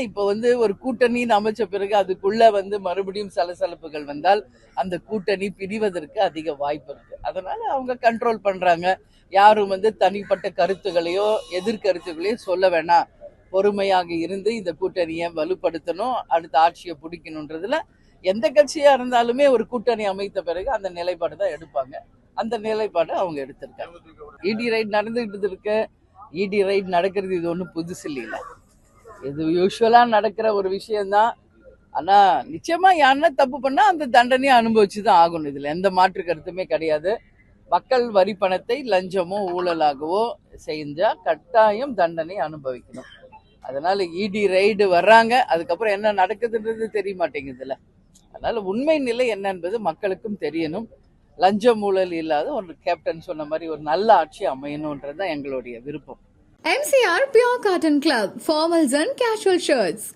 இப்போ ஒரு கூட்டணின்னு அமைச்ச பிறகு அதுக்குள்ள மறுபடியும் சலசலப்புகள் வந்தால் அந்த கூட்டணி பிரிவதற்கு அதிக வாய்ப்பு இருக்கு. அதனால அவங்க கண்ட்ரோல் பண்றாங்க. யாரும் தனிப்பட்ட கருத்துகளையோ எதிர்கருத்துகளையோ சொல்ல வேணாம், பொறுமையாக இருந்து இந்த கூட்டணியை வலுப்படுத்தணும், அடுத்த ஆட்சியை பிடிக்கணுன்றதுல எந்த கட்சியா இருந்தாலுமே ஒரு கூட்டணி அமைத்த பிறகு அந்த நிலைப்பாடு தான் எடுப்பாங்க. அந்த நிலைப்பாடு அவங்க எடுத்திருக்காங்க. இடி ரைட் நடந்துகிட்டு இருக்கு. இடி ரைட் நடக்கிறது இது ஒன்றும் புதுசு இல்லைல்ல, இது யூஸ்வலா நடக்கிற ஒரு விஷயம்தான். ஆனா நிச்சயமா யாருன்னா தப்பு பண்ணா அந்த தண்டனையை அனுபவிச்சுதான் ஆகணும். இதுல எந்த மாற்று கருத்துமே கிடையாது. மக்கள் வரி பணத்தை லஞ்சமோ ஊழலாகவோ செஞ்சா கட்டாயம் தண்டனை அனுபவிக்கணும். அதனால இடி ரைடு வர்றாங்க, அதுக்கப்புறம் என்ன நடக்குதுன்றது தெரிய மாட்டேங்குதுல்ல. அதனால உண்மை நிலை என்ன என்பது மக்களுக்கும் தெரியணும். லஞ்சம் ஊழல் இல்லாத ஒரு கேப்டன் சொன்ன மாதிரி ஒரு நல்ல ஆட்சி அமையணும்ன்றதுதான் எங்களுடைய விருப்பம். MCR Pure Cotton Club, formals and casual shirts.